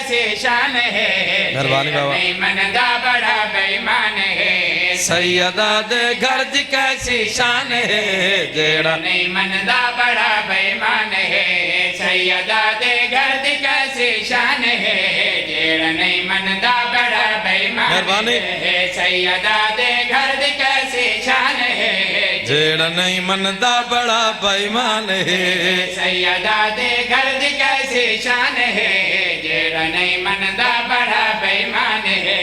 कैसी शान है, मेहरबानी बाबा। नहीं मनदा बड़ा बेईमान है, सैयदा दे घर दी कैसी शान है, जेड़ा नहीं मनदा बड़ा बेईमान है, सैयदा दे घर दी कैसी शान है, जेड़ा नहीं मनदा बड़ा बेईमान मेहरबानी। है, सैयदा दे घर दी कैसी शान है, जेड़ा नहीं मनदा बड़ा बेईमान है, सैयदा दे घर दी कैसी शान है, जेड़ा नहीं मनदा बड़ा बेईमान है,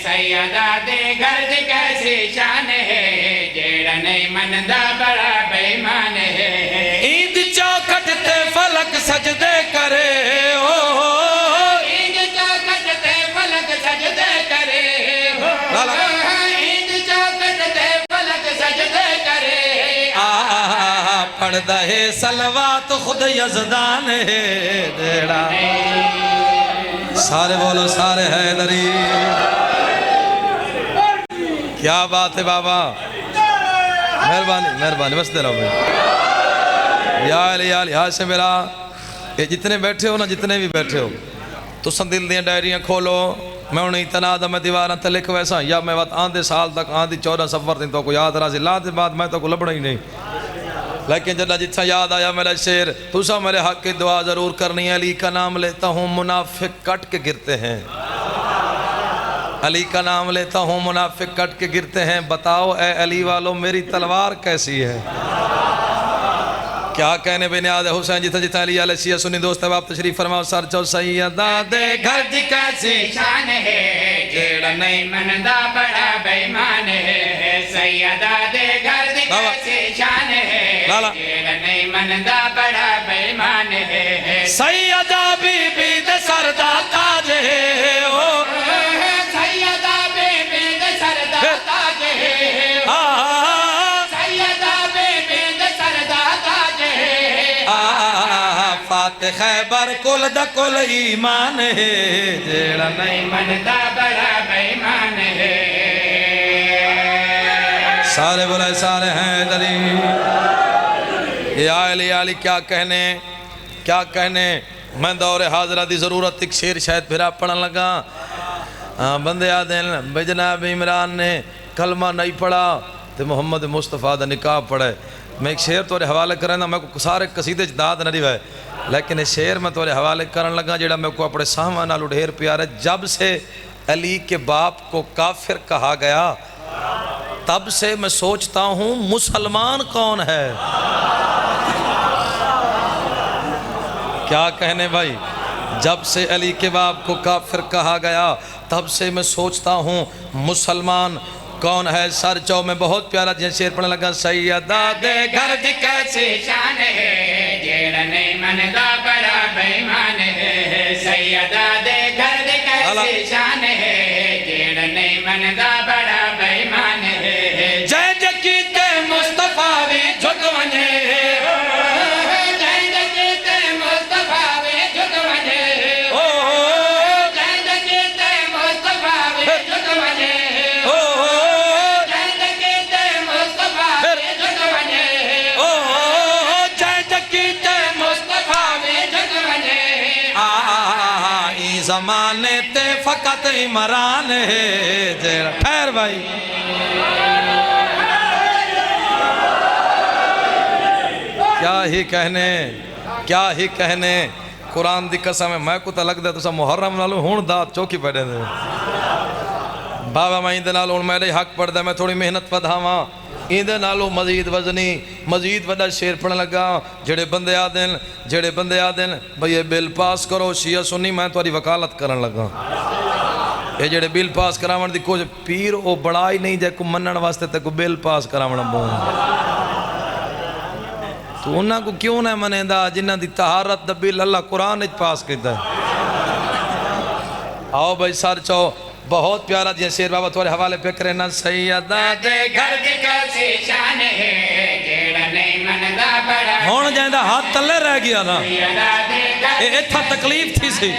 सैयदा दे घर दी कैसी शान है, जेड़ा नहीं मनदा बड़ा बेईमान है। ईद चौखट ते फलक सजदे करे, ओ ईद चौखट ते फलक सजदे करे, लाला। ईद चौखट ते फलक सजदे करे, पढ़दा है सलवात खुद यज़दान है, जेड़ा सारे बोलो सारे हैदरी। क्या बात है बाबा, मेहरबानी मेहरबानी, बस दे रहा हूँ यार से मेरा। ये जितने बैठे हो ना, जितने भी बैठे हो, तुम दिल दियां डायरियां खोलो। मैं उन्हें इतना दा मैं दीवार ते लिख वैसा, या मैं बात आंधे साल तक आंधी 14 सफर दिन तो को याद रहा सी, ला दे बाद मैं तो को लभना ही नहीं। लेकिन जब जितना याद आया मेरा शेर, तुसा मेरे हक की दुआ जरूर करनी है। अली का नाम लेता हूँ मुनाफिक कट के गिरते हैं, अली का नाम लेता हूँ मुनाफिक कट के गिरते हैं। बताओ ए अली वालों मेरी तलवार कैसी है। क्या कहने बेनियाद है हुसैन जितना जितना अली अलैहि शिया सुन्नी दोस्त है। आप तशरीफ फरमाओ। सर चो सैयदा दे घर दी कैसी शान है, जेड़ा नहीं मनदा बड़ा बेईमान है, सैयदा दे घर दी कैसी शान है, जेड़ा नहीं मनदा बड़ा बेईमान है, सैयदा बीबी दे सरदा ताज है, ओ सैयदा बीबी दे सरदा ताज है, सैयदा बीबी दे सरदा ताज है, फातिह खैबर कुल द कुल ईमान है, जेड़ा नहीं मनदा बड़ा बेईमान है। सारे बोले सारे हैं दली। ये आली क्या कहने क्या कहने। मैं दौरे हाजरा दी जरूरत एक शेर शायद फिर आप पढ़न लगा। बंदे आदे भाई जनाब इमरान ने कलमा नहीं पढ़ा तो मोहम्मद मुस्तफ़ा दा निकाह पढ़े। मैं एक शेर तोरे हवाले करना, मैं को सारे कसीदे च दाद नहीं है, लेकिन शेर मैं तोरे हवाले करन लगा जेड़ा मैं को अपने साहमा नाल ढेर प्यार है। जब से अली के बाप को काफिर कहा गया, तब से मैं सोचता हूँ मुसलमान कौन है। क्या कहने भाई। जब से अली के बाप को काफिर कहा गया, तब से मैं सोचता हूँ मुसलमान कौन है। सर चौ में बहुत प्यारा जिन शेर पढ़ने लगा। सैयदा दे घर दी कैसी शान है, जेड़ा नहीं मनदा बड़ा बेईमान है, सैयदा दे घर दी कैसी शान है, जेड़ा नहीं मनदा बड़ा बेईमान है, जय जकीते मुस्तफा भी झुक वने, जय जकीते मुस्तफा भी झुक वने, ओ जय जकीते मुस्तफा भी झुक वने, ज़माने ते फ़कत इमरान है, जेड़ा ठहर भाई। क्या ही कहने क्या ही कहने। कुरान दी कसम है, मैं को तो लगदा तुसा मुहर्रम नालों हुण दात चौकी पढ़े दे बाबा। मैं इंदे नाल हुण मेरे हक पढ़दा, मैं थोड़ी मेहनत वधावा इंदे नालों मजीद वजनी मजीद वड्डा शेर पढ़न लगा। जेड़े बंदे आदेन भाई ये बिल पास करो शिया सुन्नी, मैं तुम्हारी वकालत करन लगा। ये जेड़े बिल पास करावन दी कोई पीर वो बड़ा ही नहीं, जे को मनण वास्ते ते को बिल पास करावना बो। तो उन्हां को क्यों ना मनेंदा जिन्हां दी तहारत दा बिल अल्लाह कुरान विच पास कीता। आओ भाई सर चो बहुत प्यारा जी शेर बाबा तुम्हारे हवाले पे करे ना। सैयदा दे घर दी कैसी शान है, जेड़ा नहीं मनदा बड़ा। हुण जांदा हाथ तले रह गया ना, इत्था तकलीफ थी सी।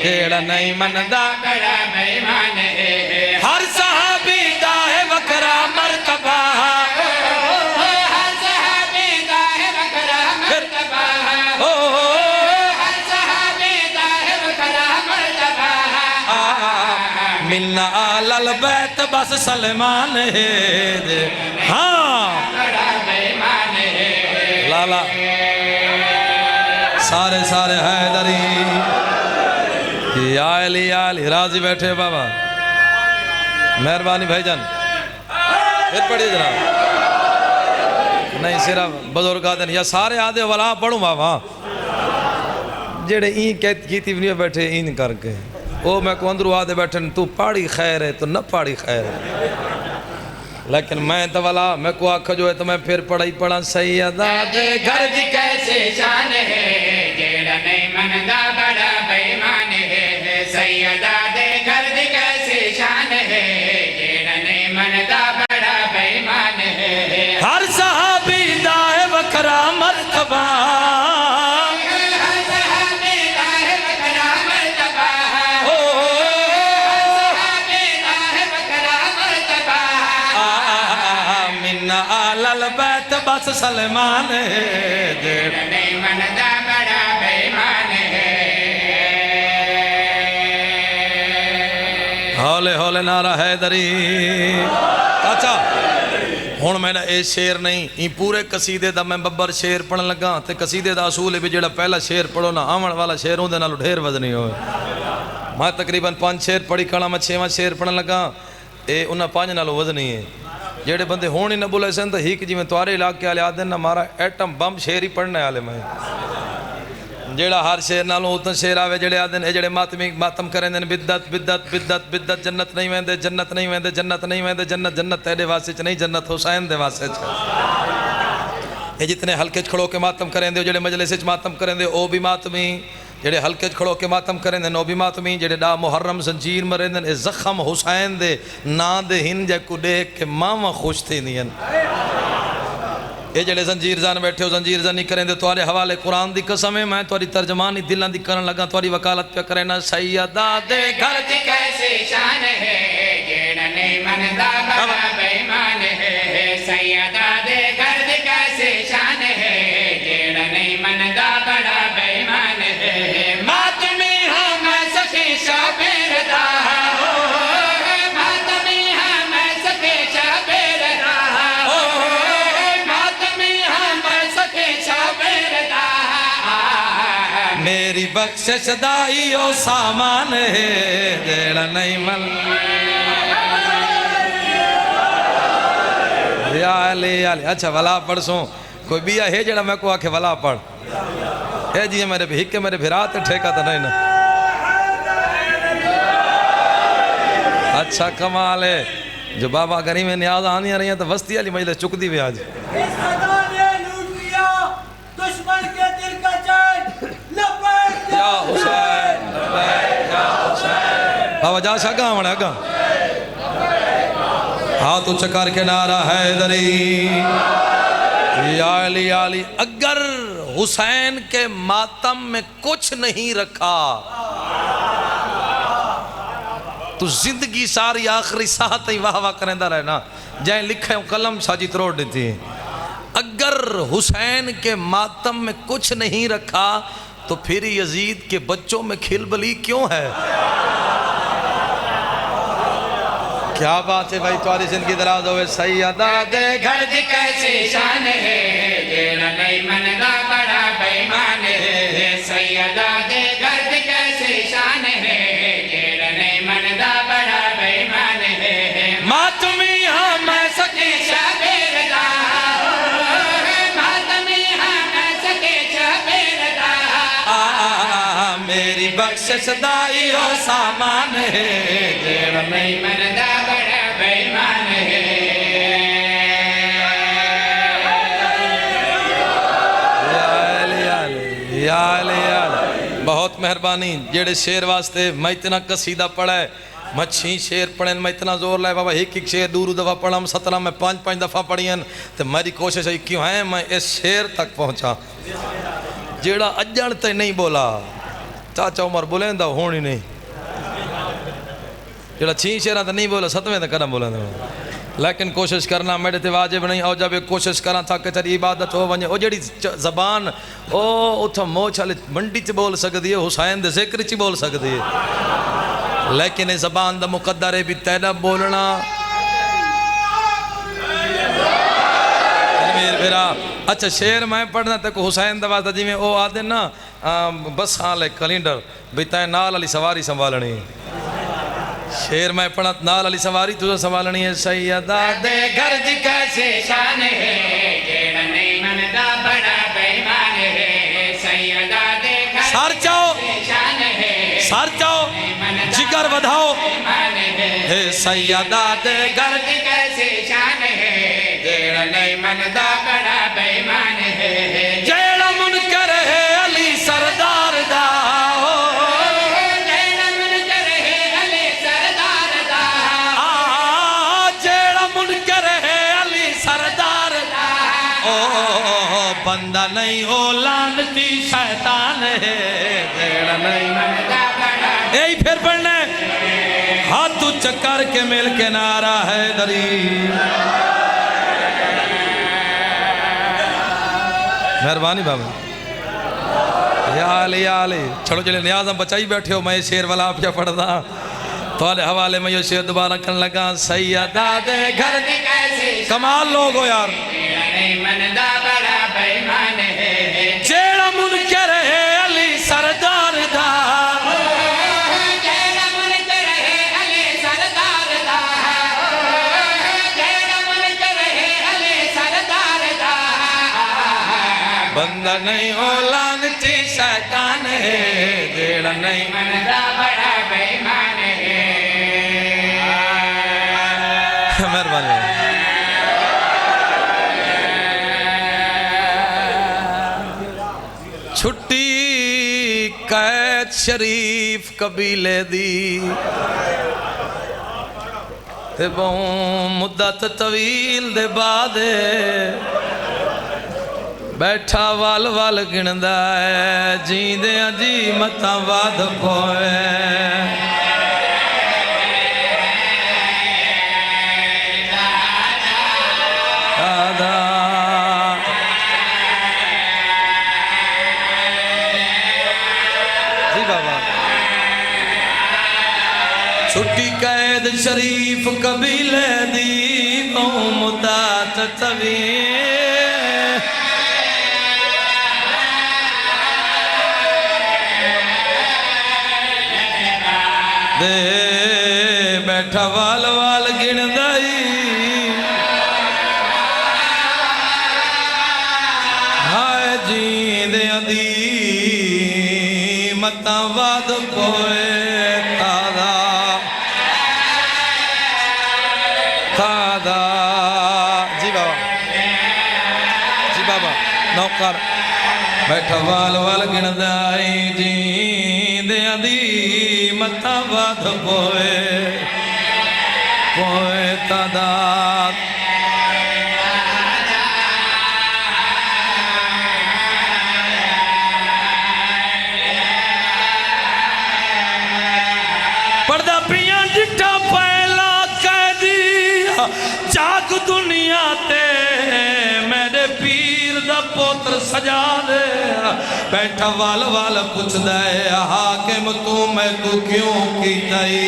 जेड़ा नहीं मनदा बड़ा बेईमान है, हर सहाबी दा है वकरा मर्तबा, हर सहाबी दा है वकरा मर्तबा, हर सहाबी दा है वकरा मर्तबा। मिन्ना आलल बैत बस सलमान है हाँ बड़ा बेईमान है लाला सारे सारे हैदरी या अली राजी बैठे बाबा मेहरबानी भाईजान फिर पढ़िए जरा नहीं सिर्फ बुजुर्ग आदे या सारे आदे वाला पढ़ू बाबा जेड़े ई की नहीं बैठे इन करके ओ मैं को अंदरू आदे बैठे तू पढ़ी खैर है तो न पढ़ी खैर है लेकिन मैं तो वाला मैं को आख जो है तो मैं फिर पढ़ाई पढ़ा सैयदा दे घर दी कैसे शान है जेड़ा नहीं मनदा बड़ा बेईमान है सैयदा दे घर दी कैसे शान है जेड़ा नहीं मनदा बड़ा बेईमान है हर सहाबी दा है वखरा मर्तबा बैत बस सलमान है नहीं मनदा बड़ा बेईमान है हौले हौले नारा हैदरी चाचा हुण मैंने ये शेर नहीं ई पूरे कसीदे दा मैं बब्बर शेर पढ़न लगा ते कसीदे दा असूल है भी जेड़ा पहला शेर पढ़ो ना आवन वाला शेर उहदे नालों ढेर वजनी होवे मैं तकरीबन 5 शेर पढ़ी खड़ा मैं 6वां शेर पढ़न लगा ये उन्हां 5 नालों वजनी है जेड़े बंदे होण ही न बोले सन तो हिक जिवें तुआरे इलाके वाले आदे ना मारा एटम बम शेर ही पढ़ने वाले मैं जेड़ा हर शेर नालों उतना शेर आवे जेड़े आदे जेड़े मातमी मातम करेंदे ने बिद्दत बिद्दत बिद्दत बिद्दत जन्नत नहीं वेंदे जन्नत नहीं वेंदे जन्नत नहीं वेंदे जन्नत जन्नत तेरे वास्ते च नहीं जन्नत हुसैन दे वास्ते च ये जितने हल्के च खड़ो के मातम करेंदे जेड़े मजलिस च मातम करेंदे ओ भी मातमी जेड़े हल्के च खड़ो के मातम करेंदे नो भी मातमी जेड़े डा मुहर्रम जंजीर मरेंदे ए जख्म हुसैन दे ना दे हिन जे को देख के मामा खुश थींदियन ये जेड़े जंजीर जान बैठे हो जंजीर जानी करेंदे तुम्हारे हवाले कुरान दी कसम है मैं तुम्हारी तर्जमानी दिलां दी करन लगा तुम्हारी वकालत पे करे ना सैयदा दे घर दी कैसे शान है जेड़ा नहीं मनदा बड़ा बेईमान है सैयदा दे घर दी कैसे शान है जेड़ा नहीं मनदा बड़ा बेईमान है मातमी हम सके शाबिरदा मातमी हम सके शाबिरदा मातमी हम सके शाबिरदा मेरी बख्शिश दाई ओ सामान है जेड़ा नहीं मन या अली अच्छा वला पढ़सो कोई बिया है जेड़ा मैं को आखे वला पढ़ ए जी मेरे हिक मेरे भिरा ते ठेका तो नहीं ना अच्छा कमाल है जो बाबा गरीब में न्याज आनी रही है तो बस्ती वाली मजलिस चुकती भी आज या हुसैन बाबा जा सगा हमारे अगा हाथ उच्च करके नारा हैदरी या अली अगर हुसैन के मातम में कुछ नहीं रखा तो जिंदगी सारी आखिरी साह तई वाह वाह करेंदा रहना जै लिखे कलम साजी तरोड़ दी अगर हुसैन के मातम में कुछ नहीं रखा तो फिर यजीद के बच्चों में खिलबली क्यों है क्या बात है भाई तुम्हारी जिंदगी दराज होवे सैयदा दे घर दी कैसे शान है जेड़ा नहीं मनदा बड़ा बेईमान है सैयदा दे घर दी कैसे शान है जेड़ा नहीं मनदा बड़ा बेईमान है मातमी हम सके शाबिरदा मातमी हम सके शाबिरदा मेरी बख्शिश दाई हो सामान है जेड़ा नहीं मनदा बड़ा बेईमान है बहुत मेहरबानी जेड़े शेर वास्ते मैं इतना कसीदा पढ़ा है मैं 6 शेर पढ़े मैं इतना जोर लाया बाबा एक शेर दूर दफ़ा पढ़ा 17 में 5 दफ़ा पढ़ियन तो मेरी कोशिश है क्यों है मैं इस शेर तक पहुँचा जेड़ा अजन ते नहीं बोला चाचा उमर बोलेंदा होनी नहीं जेड़ा 6 शेरा तो नहीं बोला 7वें तो कदम बोलेंदा लेकिन कोशिश करना मेरे ते वाजिब नहीं और जब कोशिश करा था कि तेरी इबादत हो वने ओ जेड़ी जबान ओ उथ मोछ वाले मंडी च बोल सकदी है हुसैन दे जिक्र च बोल सकदी है लेकिन ये ज़बान दा मुकद्दर है भी तैना बोलना मेर मेरा। अच्छा शेर मैं पढ़ना तक हुसैन दा वास्ता जिमें वो आदे ना बस हाल कैलेंडर भी तै नाल वाली सवारी संभालनी। शेर मैं पढ़ा नाल वाली सवारी तुझे संभालनी है। सैयदा दे घर दी कैसे शान है जेड़ा नहीं मनदा बड़ा बेईमान है। सैयदा दे घर सर चाओ शान है सर चाओ जिगर बढ़ाओ बेईमान है। हे सैयदा दे घर दी कैसे शान है जेड़ा नहीं मनदा बड़ा बेईमान है। जेड़ा मुनकर है अली सरदार दा जेड़ा मुनकर है अली सरदार दा जेड़ा मुनकर है अली सरदार दा ओ बंदा नहीं ओ लानती शैतान है। जेड़ा नहीं मनदा बड़ा यही फिर पढ़ना हाथ चक्कर के मिल के नारा है दरी। मेहरबानी बाबा या अली छोड़ो चले नियाज हम बचाई बैठे हो। मैं शेर वाला आप क्या पढ़दा थोड़े हवाले में ये शेर दोबारा करने लगा। सैयदा दे घर दी कैसे कमाल लोग हो यार। जेड़ा नहीं मनदा बड़ा बेईमान है। जेड़ा मुनकर है अली सरदार दा जेड़ा मुनकर है अली सरदार दा जेड़ा मुनकर है अली सरदार दा बंदा नहीं ओ लानती शैतान है। जेड़ा नहीं मनदा बड़ा बेईमान है। मेहरबानी छुट्टी कैद शरीफ कबीले दी ते बहु मुद्दत तवील दे बाद बैठा वल वल गिणदा है जींदे जी मतां वध पोए। छुट्टी कैद शरीफ कबीले दी बहु मुद्दत तवील दे बैठा वाल वाल गिणदाई हाय जींदे दी मतां वध पोए। नौकर बैठा वाल वाल गिणदाई जींदे दी मता वध पोए पोए तादाद पर्दा पिया डिठा पहला कैदी जाग दुनिया ते मेरे पीर दा पुत्र सजा दे। बैठा वाल वाल पुछदा है हाकिम तू मैं तू क्यों कीताई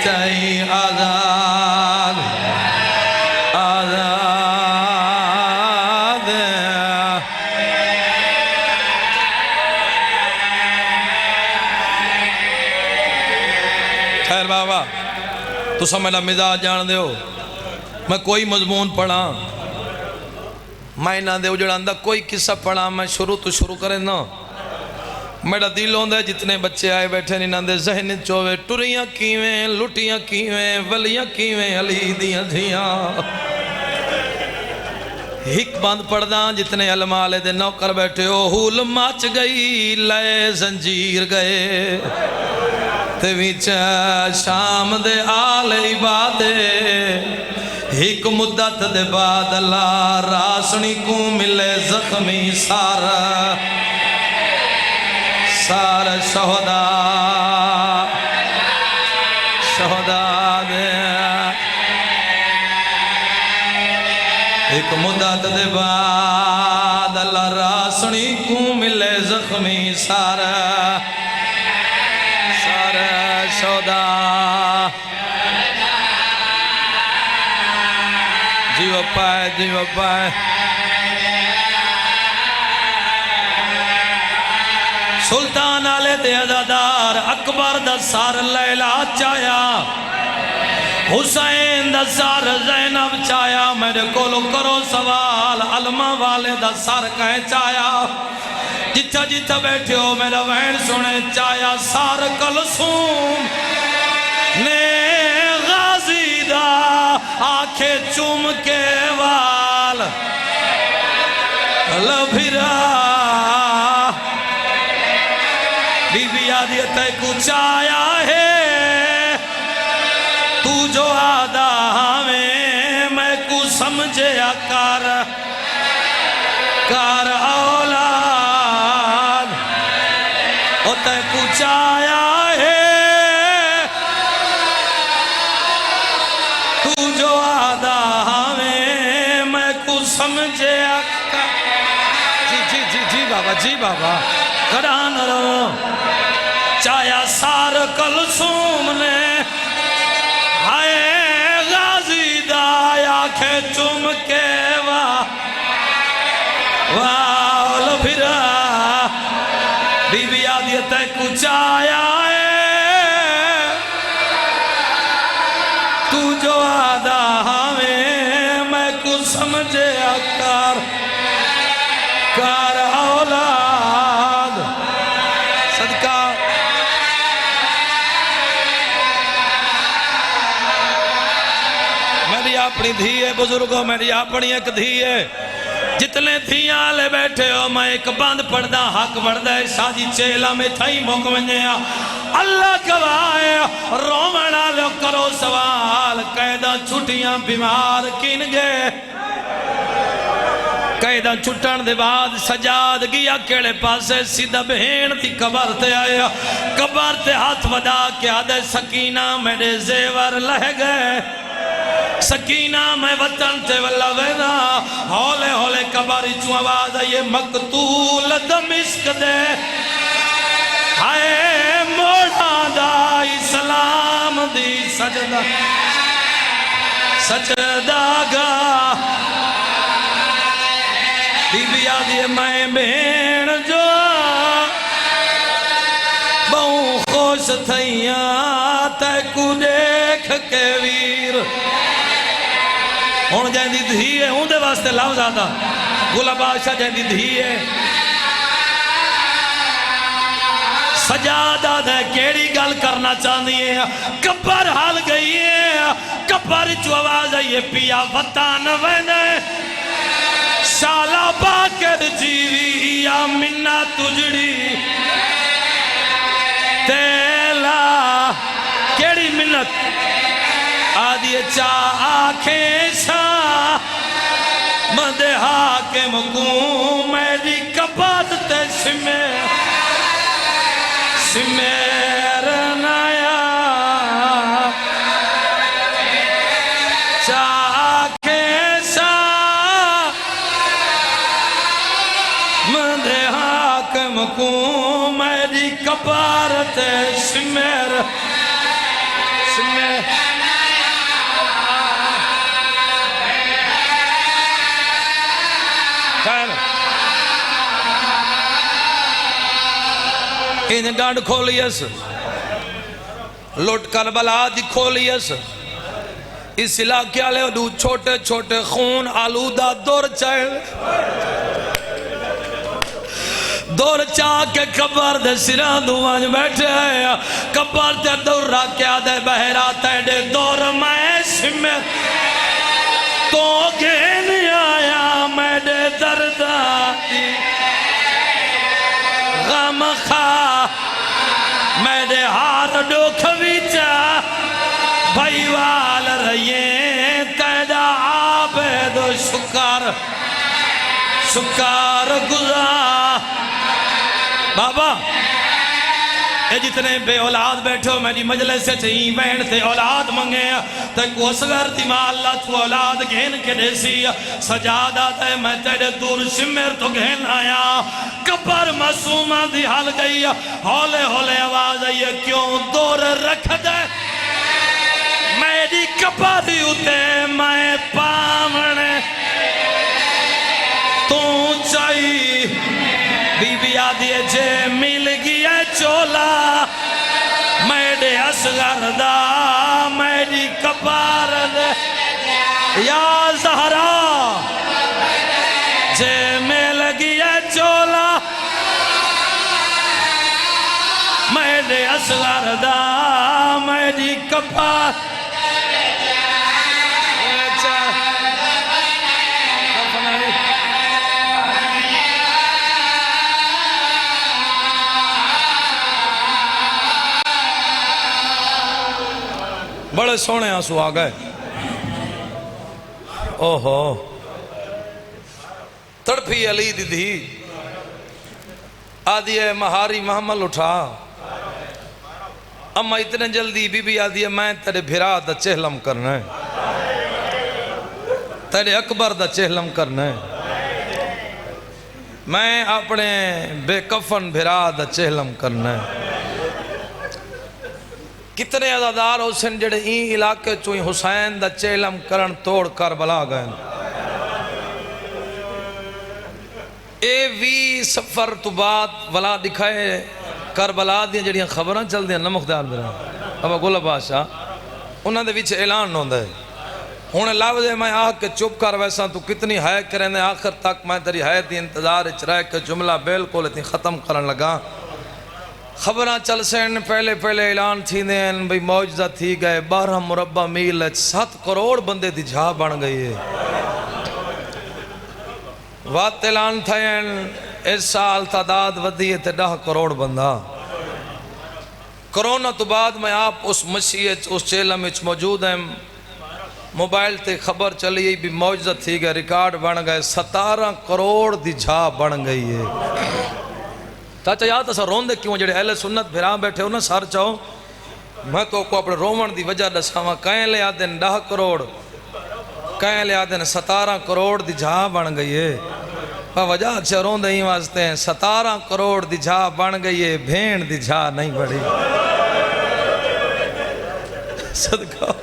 चाही आजाद आजाद खैर बाबा तुसा मेरा मिजाज जान दो। मैं कोई मजमून पढ़ा मैं इन्हों के उजड़ा कोई किस्सा पढ़ा मैं शुरू तो शुरू करें ना मेरा दिल होंदा जितने बच्चे आए बैठे इन्हों के जहन चोवे टुरियां किवें लुटियां किवें वलियां किवें अली दियां धियां हिक बंद पढ़दा जितने अलमाले दे नौकर बैठे हो हुल मच गई लय जंजीर गए ते विच शाम दे आल इबादे एक मुद्दत दे बाद अल्लाह रासनी को मिले जख्मी सारा सारा शहदा शहदा दे एक मुद्दत दे बाद अल्लाह रासनी को मिले जख्मी सारा जी वपाए सुल्तान आले दे अज़ादार अकबर दा सर लैला चाया हुसैन दा सर ज़ैनब चाया मेरे कोलो करो सवाल अलमा वाले दा सर कह चाया जिथा जिथा बैठे हो मेरा वैन सुने चाया सर कलसूम ने गाजी दा आखे चुम के वाल लभिरा बीबी आदि तय कुछ आया है तू जो आदा हमें मैं कुछ समझे कर कर औलाद ओ तय कुछ आया है तू जो आदा हमें मैं कुछ समझे कर जी जी जी जी बाबा करान रो चाया सार कलसूम ने हाय गाजी दाया खे चुम के वाल फिरा बीबी आदि तय कुछ आया है तू जो आदा हमें मैं कुछ समझे कर औलाद सदका मेरी अपनी धी है बुजुर्गों मेरी अपनी एक धी है जितने थियां ले बैठे हो मैं एक बंद पढ़दा हक बढ़दा है साजी चेला में थई मुक वने अल्लाह गवाए रोवण वाले करो सवाल कैदा छुट्टियां बीमार किन गए कैदा छुट्टन दे बाद सजाद गया केड़े पासे सीधा बहन दी कबर ते आया कबर ते हाथ वधा के आदे सकीना मेरे जेवर लह गए सकीना मैं वतन ते वल्ला वेदा हौले हौले कबर चू आवाज आई मकतूल दमिश्क दे हाय मोड़ा दा इस्लाम दी सजदा सजदा गा बीबी आदि मैं भेण जो बहु खुश थैया तैकू देख के वीर हुण जैंदी धी है उनदे वास्ते लफ्ज़ आता गुला बादशाह जैंदी धी है सजादा दे केड़ी गल करना चाहती है कब्र हाल गई है कब्र चो आवाज आई है पिया वतन वने शाला बाकर जीवी या मिन्ना तुजड़ी तेला केड़ी मिन्नत आदि चा आखे मदे हाके मुकू मेरी कबात ते सिमेर नया चाखे मदे हाके मुकू मेरी कबात सिमेर इन डांड खोलियस लुट करबला दी खोलियस इस इलाके वाले छोटे छोटे खून आलूदा दौर चा के कबर दे सिरा दुआज बैठे कबर ते दौरा क्या दे बहरा तेरे दौर मैं सिमे तो घेन आया मेरे दर्दा गम खा मेरे हाथ दुख विचा भाई वाल रहिए तेरा आबेद शुक्र गुजार बाबा ये जितने बे औलाद बैठो मेरी मजलिस से चाहिए बहन से औलाद मंगे तो असगर दिमाग अल्लाह तू औलाद घेन के देसी सजादा ते मैं तेरे दूर सिमर तो घेन आया कबर मासूमा दी हाल गई हौले हौले आवाज आई क्यों दूर रख दे मेरी कबर उते मैं पावने आदि जे मिल गया चोला मेरे असगर दा मेरी कपार या ज़हरा जे मिल गया चोला मेरे असगर दा मेरी कपार बड़े सोने आंसू आ गए। ओहो तड़फी अली दीदी आदि है महारी महमल उठा अम्मा इतने जल्दी बीबी आदि है मैं तेरे भिरा दा चेहलम करना है तेरे अकबर दा चेहलम करना है मैं अपने बेकफन भिरा दा चेहलम करना है। कितने अजादार हुसैन जड़े ई इलाके चो हुसैन दा चेलम करन तोड़ कर बला गए। ए भी सफर तो बाद वला दिखाए करबला दी जड़ियां खबरां चलदियां न मुख्तार मेरा बाबा गुल बादशाह उन्हां दे विच ऐलान होंदा है हुण लफ्ज़ मैं आख के चुप कर वैसा तू कितनी है करेंदे आखिर तक मैं तेरी है दी इंतजार च रह के जुमला बिल्कुल इतनी खत्म करन लगा। खबर चल सन पहले पहले ऐलान थी भाई मौजदा थी गए 12 मुरबा मील 7 करोड़ बंदे की जा बन गई है। वात ऐलान थे इस साल तादाद वधी है 10 करोड़ बंदा। कोरोना तो बाद मैं आप उस मसीह उस चेलम मौजूद है मोबाइल ते खबर चली भी मौजदा थी गए रिकॉर्ड बन गए 17 करोड़ की जा बन गई है। चाचा याद अस रोंदे क्यों जड़े अहले सुन्नत भिरा बैठे हो ना सर चाहो मैं तो को अपने रोवण की वजह दसावा कहें ले आते 10 करोड़ कहें ले आते 17 करोड़ की जा बन गई है। पर वजह अच्छा रोंदे ही वास्ते 17 करोड़ की जा बन गई है भेड़ की जा नहीं बढ़ी सदका।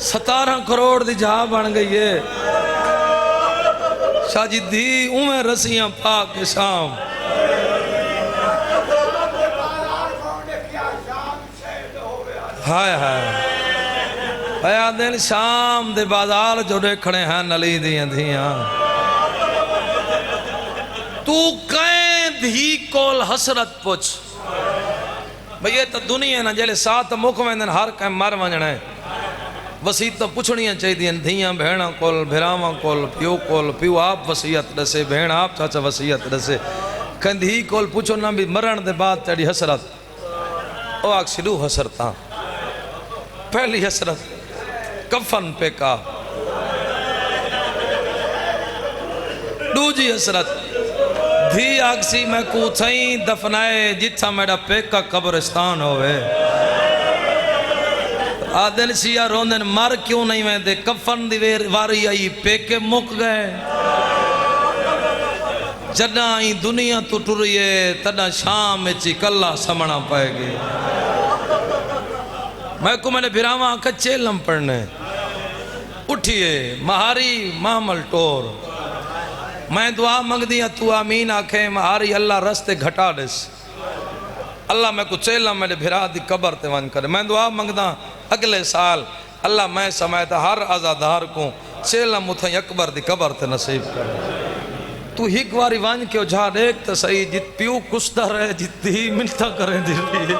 सतारह करोड़ की जा बन गई है। शाजी दी उमें रसियां पा के शाम हाय हाय भया दिन शाम दे बाजार जो देखने हैं नली दियां धियां तू कहीं धी कोल हसरत पुछ भैया तो दुनिया ना जले सात मुख वेंदन हर कहीं मर वंजना है। वसीयत तो पुछणियां चाहिए धियां भेण कोल भिरावां कोल पियो आप वसीयत दसे भेण आप चाचा वसीयत दसे कंधी कोल पुछो ना भी मरण दे बाद तेरी हसरत ओ आख सिडू हसरता पहली हसरत कफन पेका दूजी हसरत धी आखसी मैं कूथई दफनाए जिथा मेरा पेका कब्रिस्तान होवे आदन सिया रोंदन मर क्यों नहीं वेंदे कफन दी वारी आई पेके मुक गए जदा ही दुनिया तो टुरिए तदा शाम ची कला समना पाएगी। मैं को मैंने भिरावा कच्चे लम पढ़ने उठिए महारी मामल टोर मैं दुआ मंगदी तू आमीन आखे महारी अल्लाह रस्ते घटा दिस अल्लाह मैं को चेला मेरे भिरा दी कबर ते वन करे मैं दुआ मंगदा अगले साल अल्लाह मैं समयता हर आज़ादार को चेला मुथई अकबर दी कबर ते नसीब कर तू हिक बारी वन के जा देख तो सही जित पियो कुसदा रहे जितनी मिलता करे दिल्ली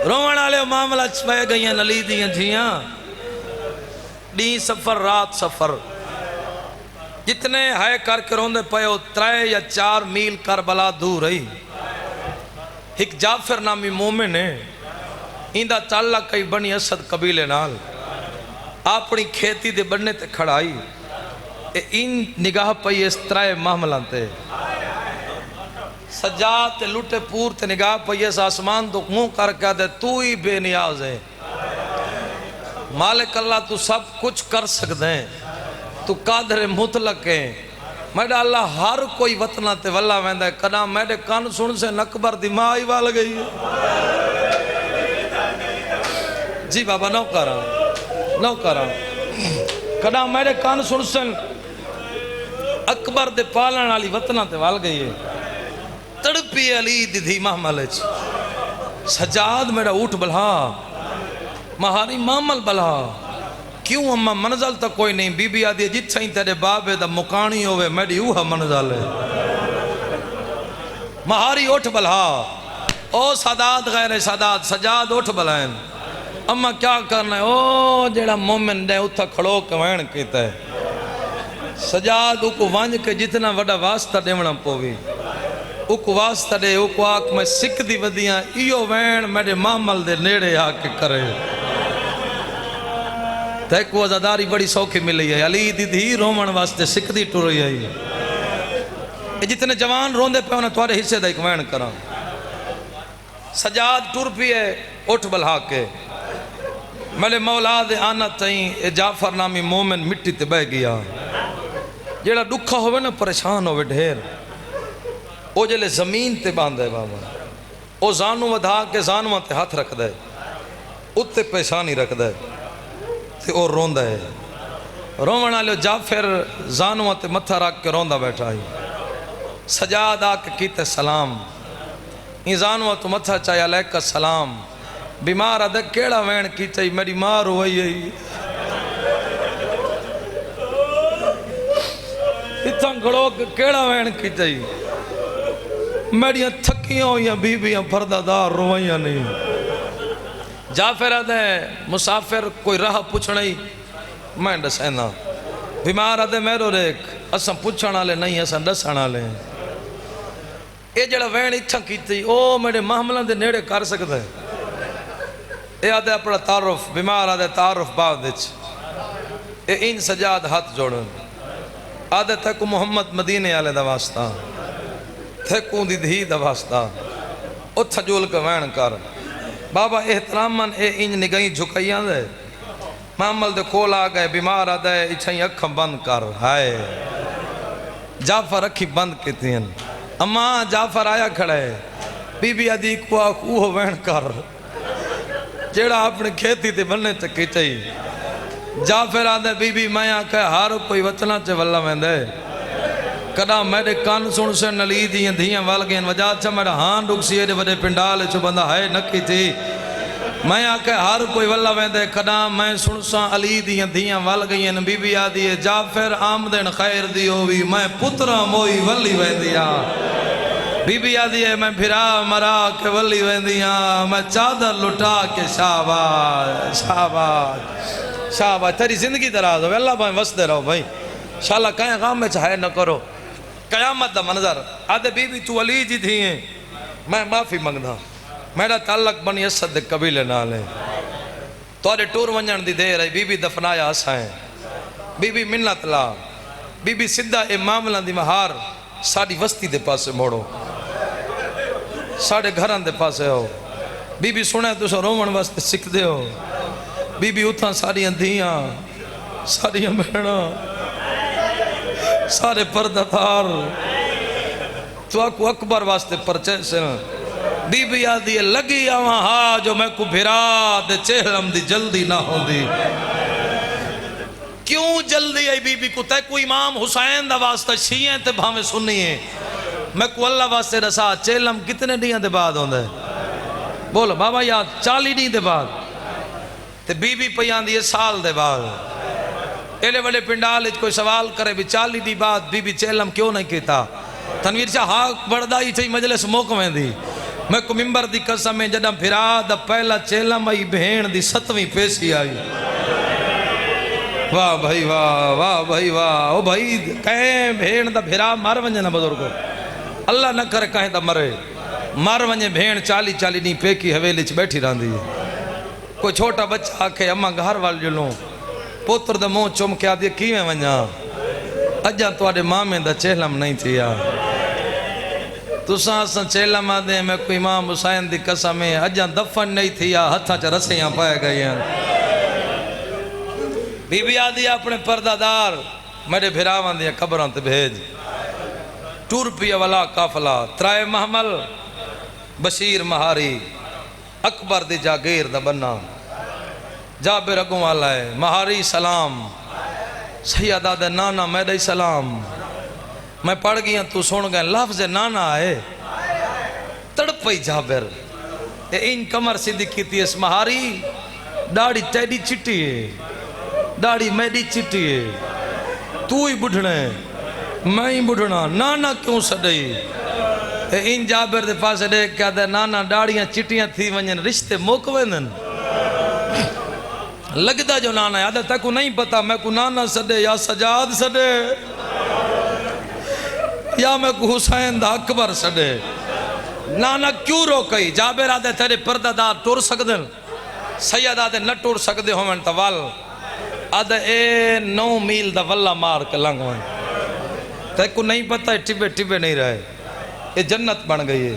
रोवण वाले मामला पै गई नली दियां धियां डी सफर रात सफर जितने है करके रोंदे पयो 3 या 4 मील करबला दूर रही एक जाफर नामी मोमिन है इंदा ताला कई बनी असद कबीले नाल अपनी खेती दे बनने ते खड़ाई इन निगाह पई इस 3 मामलों ते सजा ते लुटे पूर ते निगाह पई इस आसमान तो मुंह करके दे तू ही बेनियाज है मालिक अल्लाह तू सब कुछ कर सकते हैं, तू कादर मुतलक है। मेरा अल्लाह हर कोई वतना ते वल्ला वेंदा है। कदा मेरे कान सुन से अकबर दी मां ही वाल गई है। जी बाबा नौ करा कदा मेरे कान सुन से अकबर दे पालन वाली वतना ते वाल गई है। तड़पी अली दी धी महमल सजाद मेरा ऊठ बल्हा महारी मामल बल्हा। क्यों अम्मा मंजल तो कोई नहीं। बीबी आदि जिथे ही तेरे बाबे दा मुकानी होवे मेरी उह मंजल है। महारी उठ बल्हा ओ सादात गैर सादात सजाद उठ बलायन। अम्मा क्या करना है ओ जेड़ा मोमिन ने उथा खड़ो कवैन कीता है। सजाद उको वंज के जितना वड़ा वास्ता देवना पोवी उक वास्ता दे उक आख मैं सिख दी वदियां इयो वैन मेरे मामल दे नेड़े आके करे। तैक वो आजादारी बड़ी सौखी मिली है। अली दी धी रोमन वास्ते सिख दी टुर रही है। जितने जवान रोंदे पे उन्हें तुम्हारे हिस्से दा एक वैन करा। सजाद टुर पिए उठ बल्हा के मेरे मौला दे आना तई ए जाफर नामी मोमिन मिट्टी ते बह गया। जेड़ा दुखा होवे ना परेशान होवे ढेर ओ जेले जमीन ते बांधे बाबा ओ जानू वधा के जानवा ते हाथ रखदा है उत्ते पेशानी रखदा है ते ओ रोंदा है। रोवण वाले जाफर जानवा ते मत्था रख के रोंदा बैठा है। सजाद आके कीते सलाम ई जानवा तो मत्था चाहे अलैका सलाम। बीमार अद केड़ा वैन की चाहिए मेरी मां रोई है। इतना खड़ो केड़ा वैन की चाहिए मेरिया थकियां हुई बीबियां फरदादार रोइया नहीं। जाफिर आदे मुसाफिर कोई राह पुछना ही मैं दसना। बीमार आदे मेरो रेख असा पुछण वाले नहीं असा दसन वाले। ये जड़ा वैन इच्छा की ओ मेरे मामलों के नेड़े कर सकता है। ये आदे अपना तारुफ बीमार आदे तारुफ बाद इन सजाद हाथ जोड़न आदे तक मुहम्मद मदीने वाले दा वास्ता थेकू दी धी दा वास्ता उथ जोल के वैन कर बाबा एहतरामन ए इंज निगाही झुकाइया दे मामल दे कोल आ गए। बीमार आदे इच्छाई अखा बंद कर। हाय जाफर अखी बंद की अम्मा जाफर आया खड़ा है। बीबी आदि को ऊह वैन कर जेड़ा अपनी खेती ते बनने चकी चाहिए। जाफिर आदे बीबी मैं आखे हर कोई वचना च वल्ला वेंदे। कदा मेरे कान सुन से नली दी धियां वल गए वजह च मेरा हाँ डुकसी एडे वडे पिंडाल च बंदा है नकी थी। मैं आखे हर कोई वल्ला वेंदे। कदा मैं सुन सा अली दी धियां वल गई। बीबी आदि जाफिर आमदन खैर दी होवी मैं पुत्रा मोई वली वेंदिया। बीबी आदि है मैं फिरा मरा के वली वेंदिया मैं चादर लुटा के शाबाश शाबाश शाबाश तेरी जिंदगी दराज हो अल्लाह भाई वसदे रहो भाई शाला कहीं काम में चाहे न करो। कयामत दा मंजर आदे बीबी तू अली जी थी है मैं माफ़ी मंगदा मेरा ताल्लक बनी असद दे कबीले नाल है। तुहाडे टूर वंजण दी देर है। बीबी दफनाया असा है। बीबी मिन्नत ला बीबी सीधा ए मामलों दी महार साड़ी वस्ती दे पासे मोड़ो साढ़े घर दे पासे हो। बीबी सुने तुस रोवण वास्ते सिखते हो। बीबी उथा सारिया धियां सारिया भैणा सारे पर्दादार तो आकू अकबर वास्ते परचे से। बीबी आदि लगी आवा हा जो मैं को फिरा दे चेहलम दी जल्दी ना होंदी। क्यों जल्दी आई बीबी को तै कोई इमाम हुसैन दा वास्ता शिये ते भावे सुनिए मैं को अल्लाह वास्ते रसा चेलम कितने दियां दे बाद होंदा है बोलो बाबा यार 40 दी दे बाद ते बीबी पई आंदी है साल दे बाद। एडे बड़े पिंडाल कोई सवाल करे भी 40 दी बाद बीबी चेलम क्यों नहीं कीता। तनवीर शाह हाक बढ़दा ही थी मजलिस मोक वेंदी। मैं को मिंबर दी कसम है जदा फिरा दा पहला चेलम आई भेण दी 7वीं पेशी आई। वाह भाई वाह भाई वाह ओ भाई कहें भेण दा फिरा मर वंजे ना बुजुर्ग अल्लाह न करे कहें दा मरे मर वंजे भेण 40 दी पेकी हवेली च बैठी रहंदी है। कोई छोटा बच्चा आखे अम्मा घर वाल जुलो पुत्र दा मुंह चुम के आदि किवें वंजा अजा तुहाडे मामे दा चेलम नहीं थिया। तुसा असां चेलम आदे मैं कोई इमाम हुसैन दी कसम है अजा दफन नहीं थिया हथा च रसियां पाए गई। बीबी आदि अपने पर्दादार मेरे भिरावां दियां कबरां ते भेज। टुर पिया वाला काफला त्राए महमल बशीर महारी अकबर दी जागीर दा बन्ना जाबिर अगों वाला है महारी सलाम सैयदा दे नाना मेरे सलाम। मैं पढ़ गया तू सुन गया लफ्ज नाना है तड़पई जाबिर इन कमर सीधी की इस महारी दाढ़ी तेरी चिट्टी है दाढ़ी मेरी चिट्टी है तू ही बुढ़ना है मैं ही बुढ़ना नाना क्यों सदई इन जाबिर दे पास देख क्या दे नाना दाढ़ियां चिट्टियां थी वजन रिश्ते मुक वेंदन लगदा जो नाना याद तकू नहीं पता मैं को नाना सदे या सजाद सदे या मैं को हुसैन दा अकबर सदे नाना क्यों रोकई जाबिर आदे तेरे पर्दादार टुर सकदन सैयद आदे न टुर सकदे होवन त वल आदे ए 9 मील दा वल्ला मार के लंघ वन तकू नहीं पता टिबे टिबे नहीं रहे ये जन्नत बन गई है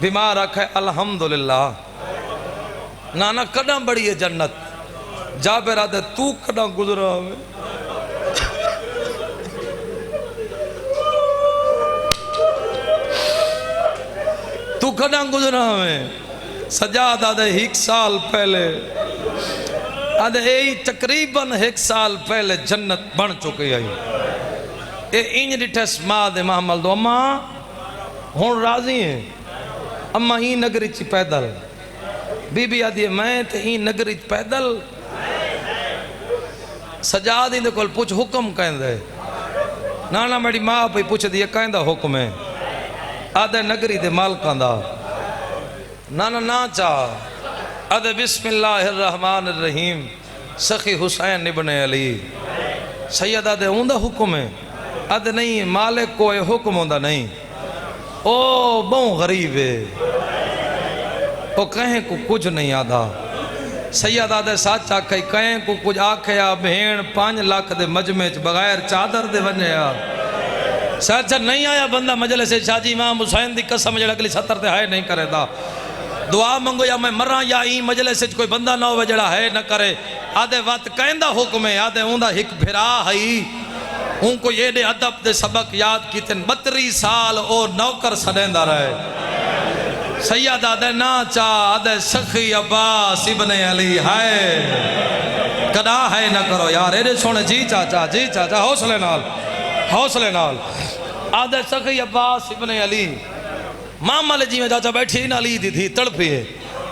बीमार रखे अल्हम्दुलिल्लाह नाना कदा बड़ी है जन्नत जाबिर आदे तू कदा गुजरा तू कदा गुजरा में सजाद आदे 1 साल पहले आदे यही तकरीबन 1 साल पहले जन्नत बन चुकी है ये इंज डिठस मां दे महमल दो अम्मा हुन राजी है अम्मा ही नगरी च पैदल बीबी आदि मैं ते ही नगरी च पैदल सजाद इंदे कोल पुछ हुक्म कहंदे नाना मेरी मां पे पुछ दी कहंदा हुक्म है आदे नगरी दे मालकां दा नाना ना चा आदे बिस्मिल्लाहिर रहमानिर रहीम सखी हुसैन इब्न अली सैयद आदे उंदा हुक्म है आदे नहीं मालिक कोई हुक्म होंदा नहीं ओ बहु गरीब है ओ कहें को कुछ नहीं आदा सैयद आदे सच आखे कहें को कुछ आखे आ भेण 5 लाख दे मजमे च बगैर चादर दे वने आ सच नहीं आया बंदा मजलिस से शाजी इमाम हुसैन दी कसम जड़ा अगली 70 ते है नहीं करेदा दुआ मंगो या मैं मरा या ई मजलिस से कोई बंदा ना हो जड़ा है न करे आदे वत कहंदा हुक्म है आदे उंदा एक भिरा हई उनको ये दे अदब दे सबक याद कीते 32 साल ओ नौकर सदेंदा रहे सैयद आदे ना चा आदे सखी अब्बास इब्न अली है कदा है न करो यार एडे सुन जी चाचा हौसले नाल आदे सखी अब्बास इब्न अली मामले जी में चाचा बैठी ना ली थी तड़पी है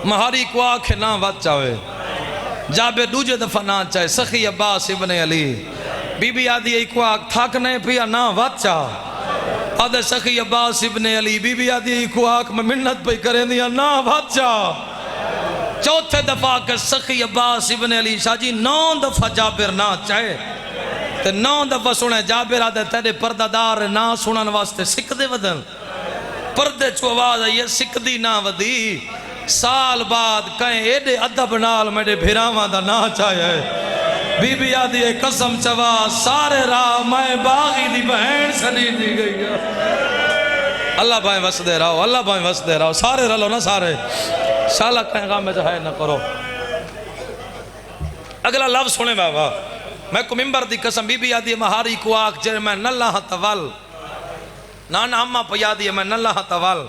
महारी को आखे ना वत चावे जाबे दूजे दफा ना चाहे सखी अब्बास इब्न अली बीबी आदि को आख थक नहीं पिया ना वत चा आदे सखी अब्बास इब्न अली बीबी आदि को आख में मिन्नत पे करे दिया ना वत चा चौथे दफा के सखी अब्बास इब्न अली शाजी 9 दफा जाबिर ना चाहे ते 9 दफा सुने जाबिर आदे तेरे पर्दादार ना सुनन वास्ते सिकदे वदन पर्दे चो आवाज आई सिकदी ना वदी साल बाद कहें एडे अदब नाल मेरे भिरावां दा ना चाहे बीबी आदि कसम चवा सारे राह मैं बागी दी बहन सनी दी गई अल्लाह भाई वसदे रहो सारे रलो ना सारे शाला कहें काम में है ना करो अगला लफ्ज सुने बाबा मैं को मिंबर दी कसम बीबी आदि महारी को आख जे मैं नल्ला तवल नाना अम्मा पया दी मैं नल्ला तवल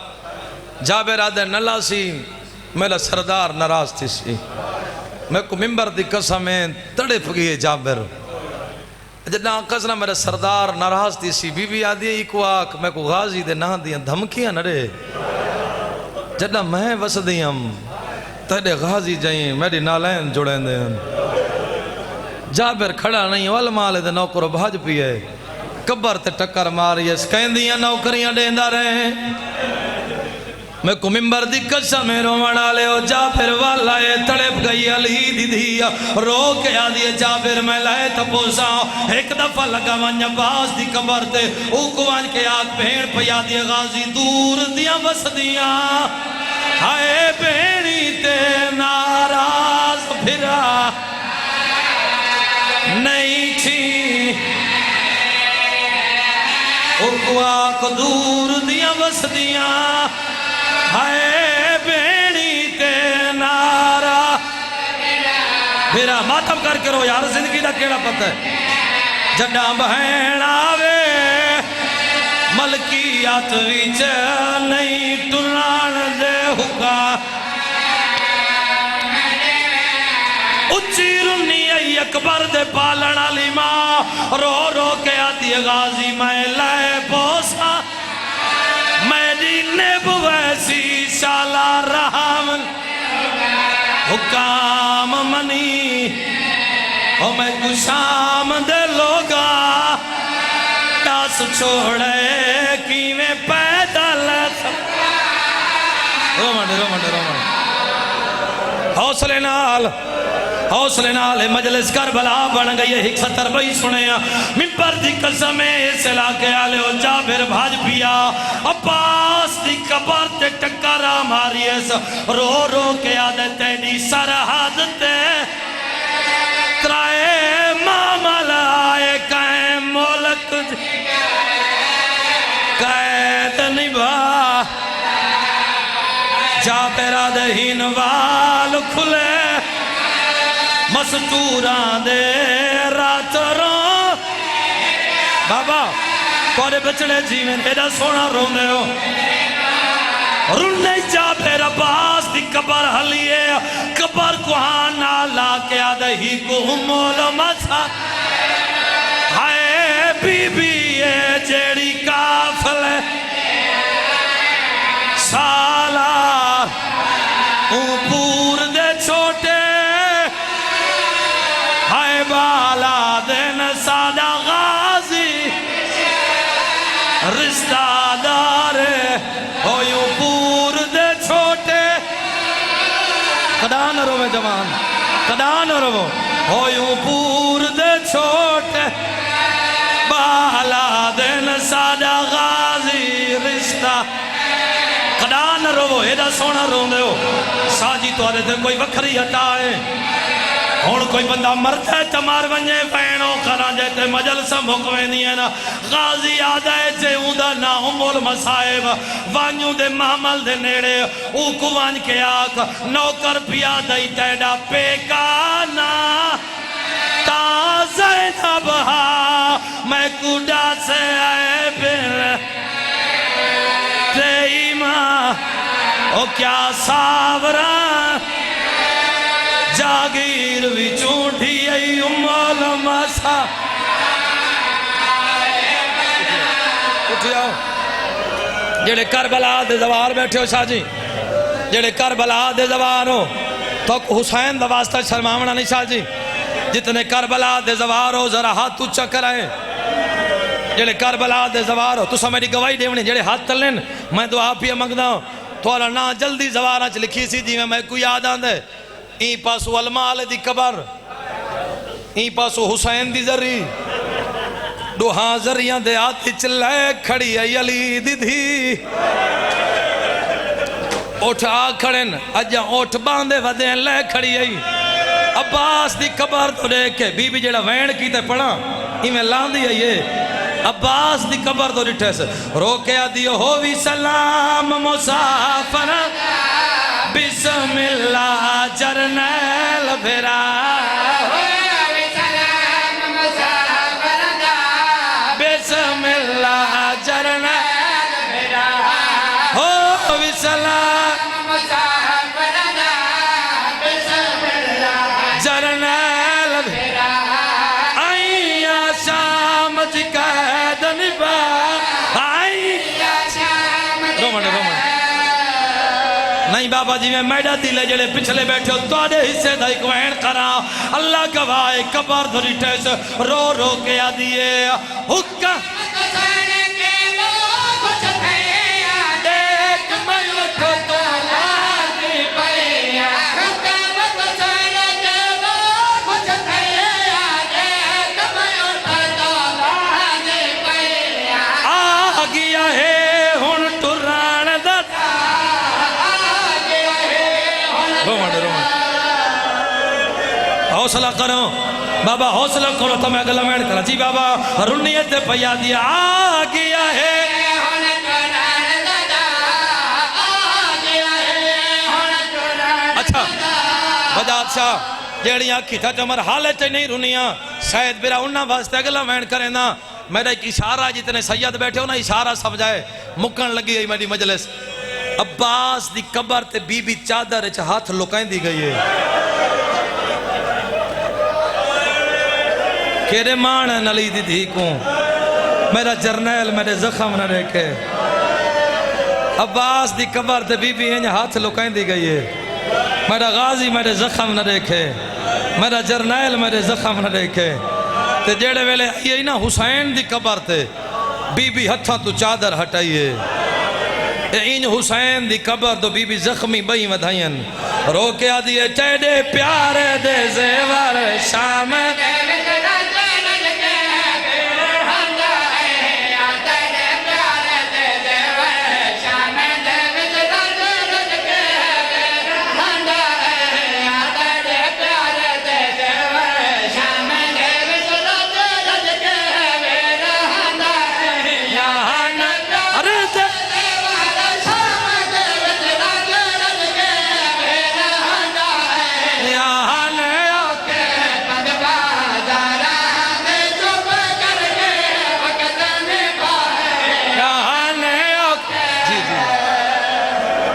जाबिर आदे नल्ला सी मेरा सरदार नाराज थी सी मैं को मिंबर दी कसम तड़प गई जाबिर जना कसना मेरा सरदार नाराज थी सी बीबी आदि को आख मैं को गाजी दे ना दिया धमकियां न रे जना मैं वसदी हम तेरे गाजी जाई मेरी नालैन जुड़ेंदे जाबिर खड़ा नहीं वल माले दे नौकर भाज पिए कबर ते टक्कर मारी कहंदियां नौकरियां देंदा रहे मैं को मिंबर दी कसम रोवण आले ओ जाबिर वाला ए तड़प गई अली दीदी रो के आदि जाबिर मैं लाए तपोसा एक दफा लगा वन अब्बास दी कबर ते ओ कुवान के आग भेड़ पया दी गाजी दूर दियां वसदियां हाय भेड़ी ते नाराज फिरा नहीं थी उकवा को दूर दिया बसदियां हाय बेड़ी ते नारा मेरा मातम करके रो यार, जिंदगी का केड़ा पता है। जड़ा बहन आवे मलकियत विच नहीं टुरान दे हुक्का, उच्ची रुन्नी आई अकबर दे पालन वाली मां रो रो के आती गाजी मैं लाए पोसा मेरी नेब वैसी शाला राम हुकाम मनी ओ मैं गुशाम दे लोगा दस छोड़े किवें पैदल रोमन रोमन रोमन हौसले नाल मजलिस करबला बन गई है। 170 बई सुने मिंबर दी कसम इस इलाके आले हो जाबिर भाज पिया अब्बास दी कबर ते टक्करा मारी रो रो के आदत तेरी सरहद ते त्राए मामल आए कै मुल्क कैद निभा जाबिरा दहीन वाल खुले मस्तूरा दे रात रो बाबा थोड़े बचड़े जीवन एडा सोना रोंदे हो रुन्ने जा फिर अब्बास दी कबर हलिए कबर कुहान ना ला के आदे ही को मोल मसा हाय बीबी ये जेड़ी काफल साला ऊपर दे छोटे बाला दिन सादा गाजी रिश्तेदार हो यूं पूर दे छोटे कदा न रोवे जवान कदा न रोवो हो यूं पूर दे छोटे बाला दिन सादा गाजी रिश्ता कदा न रोवो एदा सोना रोंदे हो साजी तुहाडे ते कोई वखरी हटा है हुण कोई बंदा मरता है तमार वने पैणो करा जे मजलिस मुकवेंदी है ना गाजी आदा है जे उदा ना उमुल मसाइब वांजू दे मामल दे नेड़े ऊ को वांज के आख नौकर पिया दई तेडा पेकाना ता ज़ैनब हा मैं कुड़ा से आए बिन तेई मां ओ क्या सावरा जागीर विचों ढी आई उमल मसा उठ जाओ जेड़े करबला दे जवार बैठे हो शाह जी जेड़े करबला दे जवार हो तो हुसैन दा वास्ता शर्मावना नहीं शाह जी जितने करबला दे जवार हो जरा हाथ ऊंचा कराए जेड़े करबला दे जवार हो तुसा मेरी गवाही देवनी जेड़े हाथ तलन मैं दुआ पिया मंगदा हूं थोड़ा ना जल्दी जवारां च लिखी सी जिवें मैं कोई याद आंदे ई पासो अलमाल दी कबर ई पासो हुसैन दी जरी दोहा जरियां दे हाथ च लै खड़ी आई अली दी धी उठ आ खड़न अजा उठ बांधे वदे लै खड़ी आई अब्बास दी कबर तो देख के बीबी जेड़ा वैण कीते पढ़ा इवें लांदी आई है अब्बास दी कबर तो डिठस रोके दियो हो भी सलाम मुसाफर बिस्मिल्लाह जरनैल भेरा बिस्मिल्लाह जरनैल भेरा हो बिस्मिल्लाह जरनैल भेरा आइया शाम च कैद निभा आइया शाम रोमन रोमन नहीं बाबा जी मैं मैडा दिले जेड़े पिछले बैठे हो तुहाडे हिस्से दा इक वैन करा अल्लाह गवाह कबर धरी ठस रो रो के आदिए हुक्का हौसला करो बाबा हौसला करो तो मैं गला मैंड करा जी बाबा रुनियत पैया दिया आ गया है अच्छा बजा अच्छा जेड़ियां अखी था चमर हालत नहीं रुनिया शायद मेरा उन्ना वास्ते अगला वैन करेंदा मेरा एक इशारा जितने सैयद बैठे हो ना इशारा समझाए मुकन लगी गई मेरी मजलिस अब्बास दी कबर ते बीबी चादर च हाथ लुकाईंदी गई है केरे मान नली दी धी को मेरा जरनैल मेरे जख्म न देखे अब्बास दी कबर ते बीबी इंज हाथ लुकाईंदी गई है मेरा गाजी मेरे जख्म न देखे मेरा जरनैल मेरे जख्म न देखे ते जेड़े वेले आई ना हुसैन दी कबर ते बीबी हथा तू चादर हटाइए इन हुसैन दी कबर तो बीबी जख्मी बई वधायन रो के आदि तेरे प्यारे दे जेवर शाम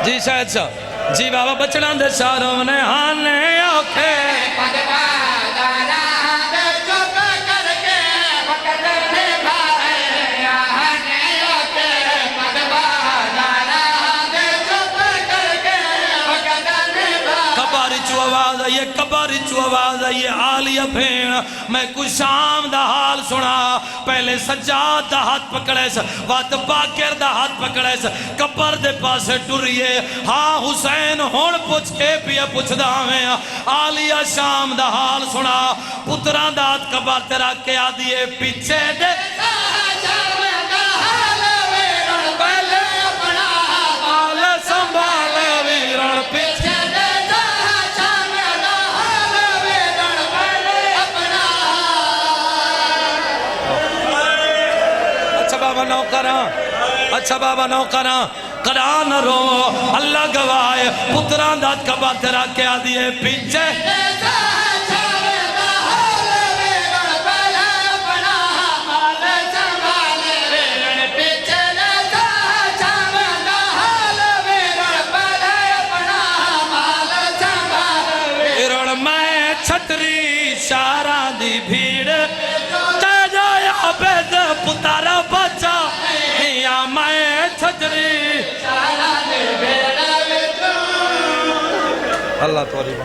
जी शायद साहब जी बाबा बचना दे सारों ने हाने औखे कबारी चू आवाज आई आलिया भेण मैं कुछ शाम दा हाल सुना पहले सज्जाद दा हाथ पकड़े वत बाकर दा हाथ पकड़े कबर दे पासे टुरिए हाँ हुसैन हुण पुछ के पिया पुछदा मैं आलिया शाम दा हाल सुना पुत्रा दा हाथ कबर ते रख के आदिए पीछे दे पहले अपना हाल संभाल वीरण पीछे नौकरा अच्छा बाबा नौकरा करा न रो अल्लाह गवाए पुत्रा दात कबा तेरा क्या दिए पीछे मैं छतरी सारा दी भीड़ पुतारा बच्चा या मैं छतरी अल्लाह तोरी